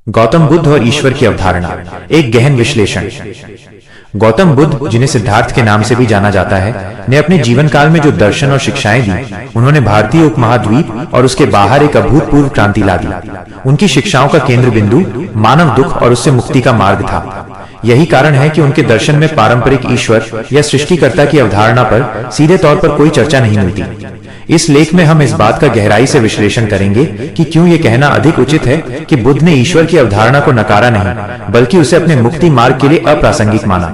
गौतम बुद्ध और ईश्वर की अवधारणा, एक गहन विश्लेषण। गौतम बुद्ध, जिन्हें सिद्धार्थ के नाम से भी जाना जाता है, ने अपने जीवन काल में जो दर्शन और शिक्षाएं दी, उन्होंने भारतीय उपमहाद्वीप और उसके बाहर एक अभूतपूर्व क्रांति ला दी। उनकी शिक्षाओं का केंद्र बिंदु मानव दुख और उससे मुक्ति का मार्ग था। यही कारण है कि उनके दर्शन में पारंपरिक ईश्वर या सृष्टिकर्ता की अवधारणा पर सीधे तौर पर कोई चर्चा नहीं मिलती। इस लेख में हम इस बात का गहराई से विश्लेषण करेंगे कि क्यों ये कहना अधिक उचित है कि बुद्ध ने ईश्वर की अवधारणा को नकारा नहीं, बल्कि उसे अपने मुक्ति मार्ग के लिए अप्रासंगिक माना।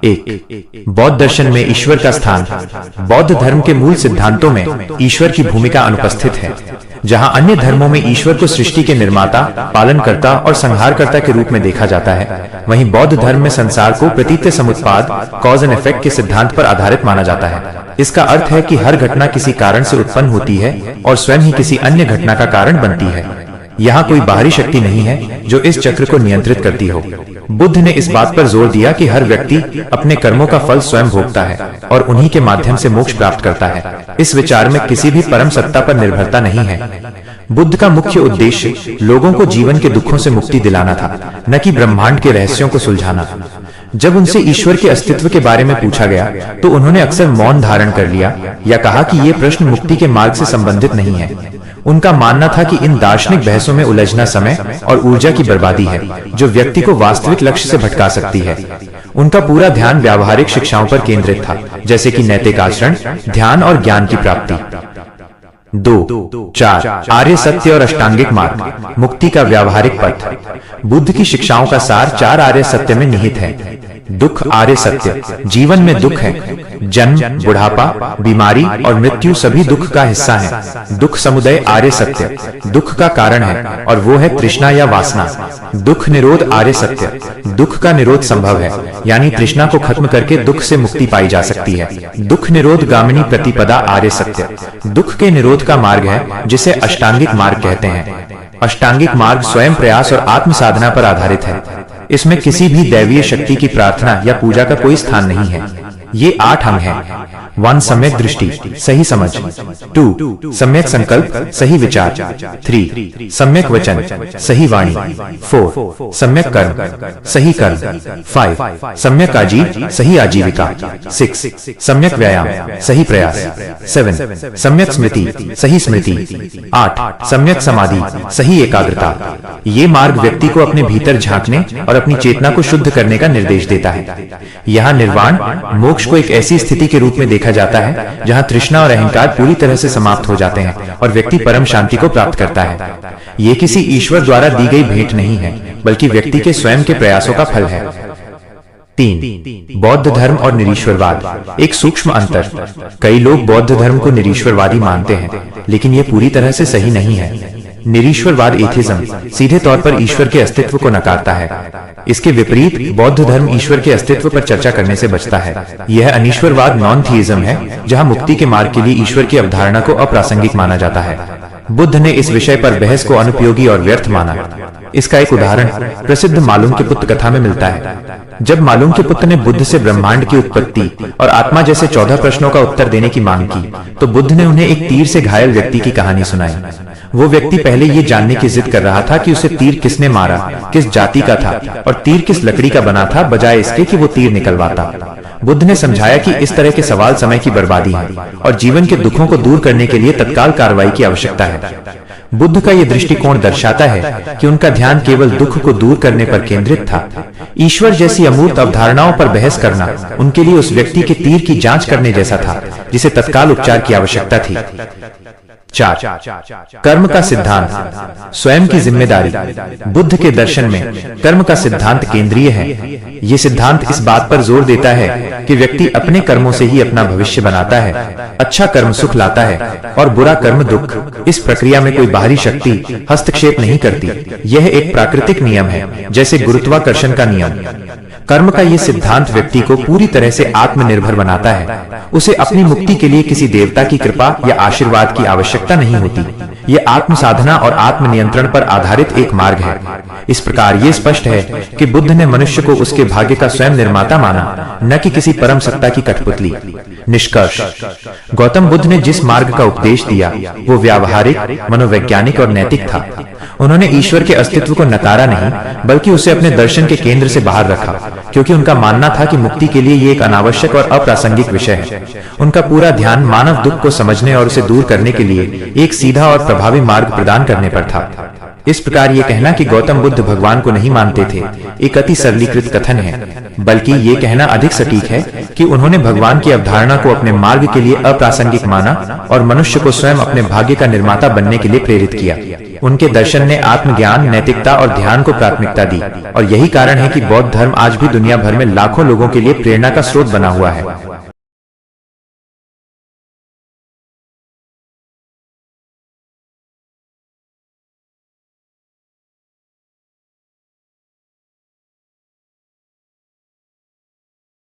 एक, बौद्ध दर्शन में ईश्वर का स्थान। बौद्ध धर्म के मूल सिद्धांतों में ईश्वर की भूमिका अनुपस्थित है। जहां अन्य धर्मों में ईश्वर को सृष्टि के निर्माता, पालनकर्ता और संहारकर्ता के रूप में देखा जाता है, वहीं बौद्ध धर्म में संसार को प्रतीत्य समुत्पाद, कॉज एंड इफेक्ट के सिद्धांत पर आधारित माना जाता है। इसका अर्थ है कि हर घटना किसी कारण से उत्पन्न होती है और स्वयं ही किसी अन्य घटना का कारण बनती है। यहाँ कोई बाहरी शक्ति नहीं है जो इस चक्र को नियंत्रित करती हो। बुद्ध ने इस बात पर जोर दिया कि हर व्यक्ति अपने कर्मों का फल स्वयं भोगता है और उन्हीं के माध्यम से मोक्ष प्राप्त करता है। इस विचार में किसी भी परम सत्ता पर निर्भरता नहीं है। बुद्ध का मुख्य उद्देश्य लोगों को जीवन के दुखों से मुक्ति दिलाना था, न कि ब्रह्मांड के रहस्यों को सुलझाना। जब उनसे ईश्वर के अस्तित्व के बारे में पूछा गया तो उन्होंने अक्सर मौन धारण कर लिया या कहा कि ये प्रश्न मुक्ति के मार्ग से संबंधित नहीं है। उनका मानना था कि इन दार्शनिक बहसों में उलझना समय और ऊर्जा की बर्बादी है, जो व्यक्ति को वास्तविक लक्ष्य से भटका सकती है। उनका पूरा ध्यान व्यावहारिक शिक्षाओं पर केंद्रित था, जैसे कि नैतिक आचरण, ध्यान और ज्ञान की प्राप्ति। 4, आर्य सत्य और अष्टांगिक मार्ग, मुक्ति का व्यावहारिक पथ। बुद्ध की शिक्षाओं का सार 4 आर्य सत्य में निहित है। दुख आर्य सत्य, जीवन में दुख है। जन्म, बुढ़ापा, बीमारी और मृत्यु सभी दुख का हिस्सा है। दुख समुदय आर्य सत्य, दुख का कारण है और वो है तृष्णा या वासना। दुख निरोध आर्य सत्य, दुख का निरोध संभव है, यानी तृष्णा को खत्म करके दुख से मुक्ति पाई जा सकती है। दुख निरोध गामिनी प्रतिपदा आर्य सत्य, दुख के निरोध का मार्ग है, जिसे अष्टांगिक मार्ग कहते हैं। अष्टांगिक मार्ग स्वयं प्रयास और आत्म साधना पर आधारित है। इसमें किसी भी दैवीय शक्ति की प्रार्थना या पूजा का कोई स्थान नहीं है। ये 8 अंग हैं। 1, सम्यक दृष्टि, सही समझ। 2, सम्यक संकल्प, सही विचार। 3, सम्यक वचन, सही वाणी। 4, सम्यक कर्म, सही कर्म। 5, सम्यक आजीव, सही आजीविका। 6, सम्यक व्यायाम, सही प्रयास। 7, सम्यक स्मृति, सही स्मृति। 8, सम्यक समाधि, सही एकाग्रता। ये मार्ग व्यक्ति को अपने भीतर झांकने और अपनी चेतना को शुद्ध करने का निर्देश देता है। यहाँ निर्वाण, मोक्ष को एक ऐसी स्थिति के रूप में देखा जाता है जहाँ तृष्णा और अहंकार पूरी तरह से समाप्त हो जाते हैं और व्यक्ति परम शांति को प्राप्त करता है। ये किसी ईश्वर द्वारा दी गई भेंट नहीं है, बल्कि व्यक्ति के स्वयं के प्रयासों का फल है। 3, बौद्ध धर्म और निरीश्वरवाद, एक सूक्ष्म अंतर। कई लोग बौद्ध धर्म को निरीश्वरवादी मानते हैं, लेकिन ये पूरी तरह से सही नहीं है। निरीश्वरवाद, एथिज्म, सीधे तौर पर ईश्वर के अस्तित्व को नकारता है। इसके विपरीत बौद्ध धर्म ईश्वर के अस्तित्व पर चर्चा करने से बचता है। यह अनीश्वरवाद, नॉन थीइज्म है, जहां मुक्ति के मार्ग के लिए ईश्वर की अवधारणा को अप्रासंगिक माना जाता है। बुद्ध ने इस विषय पर बहस को अनुपयोगी और व्यर्थ माना। इसका एक उदाहरण प्रसिद्ध मालूम के पुत्र कथा में मिलता है। जब मालूम के पुत्र ने बुद्ध से ब्रह्मांड की उत्पत्ति और आत्मा जैसे 14 प्रश्नों का उत्तर देने की मांग की, तो बुद्ध ने उन्हें एक तीर से घायल व्यक्ति की कहानी सुनाई। वो व्यक्ति पहले ये जानने की जिद कर रहा था कि उसे तीर किसने मारा, किस जाति का था और तीर किस लकड़ी का बना था, बजाय इसके कि वो तीर निकलवाता। बुद्ध ने समझाया कि इस तरह के सवाल समय की बर्बादी है और जीवन के दुखों को दूर करने के लिए तत्काल कार्रवाई की आवश्यकता है। बुद्ध का यह दृष्टिकोण दर्शाता है कि उनका ध्यान केवल दुख को दूर करने पर केंद्रित था। ईश्वर जैसी अमूर्त अवधारणाओं पर बहस करना उनके लिए उस व्यक्ति के तीर की जांच करने जैसा था, जिसे तत्काल उपचार की आवश्यकता थी। 4, कर्म का सिद्धांत, स्वयं की जिम्मेदारी। बुद्ध के दर्शन में कर्म का सिद्धांत केंद्रीय है। ये सिद्धांत इस बात पर जोर देता है कि व्यक्ति अपने कर्मों से ही अपना भविष्य बनाता है। अच्छा कर्म सुख लाता है और बुरा कर्म दुख। इस प्रक्रिया में कोई बाहरी शक्ति हस्तक्षेप नहीं करती। यह एक प्राकृतिक नियम है, जैसे गुरुत्वाकर्षण का नियम। कर्म का ये सिद्धांत व्यक्ति को पूरी तरह से आत्मनिर्भर बनाता है। उसे अपनी मुक्ति के लिए किसी देवता की कृपा या आशीर्वाद की आवश्यकता नहीं होती। ये आत्म साधना और आत्म नियंत्रण पर आधारित एक मार्ग है। इस प्रकार ये स्पष्ट है कि बुद्ध ने मनुष्य को उसके भाग्य का स्वयं निर्माता माना, न कि किसी परम सत्ता की कठपुतली। निष्कर्ष, गौतम बुद्ध ने जिस मार्ग का उपदेश दिया वो व्यावहारिक, मनोवैज्ञानिक और नैतिक था। उन्होंने ईश्वर के अस्तित्व को नकारा नहीं, बल्कि उसे अपने दर्शन के केंद्र से बाहर रखा, क्योंकि उनका मानना था कि मुक्ति के लिए ये एक अनावश्यक और अप्रासंगिक विषय है। उनका पूरा ध्यान मानव दुख को समझने और उसे दूर करने के लिए एक सीधा और प्रभावी मार्ग प्रदान करने पर था। इस प्रकार ये कहना कि गौतम बुद्ध भगवान को नहीं मानते थे एक अति सरलीकृत कथन है, बल्कि ये कहना अधिक सटीक है कि उन्होंने भगवान की अवधारणा को अपने मार्ग के लिए अप्रासंगिक माना और मनुष्य को स्वयं अपने भाग्य का निर्माता बनने के लिए प्रेरित किया। उनके दर्शन ने आत्मज्ञान, नैतिकता और ध्यान को प्राथमिकता दी, और यही कारण है कि बौद्ध धर्म आज भी दुनिया भर में लाखों लोगों के लिए प्रेरणा का स्रोत बना हुआ है।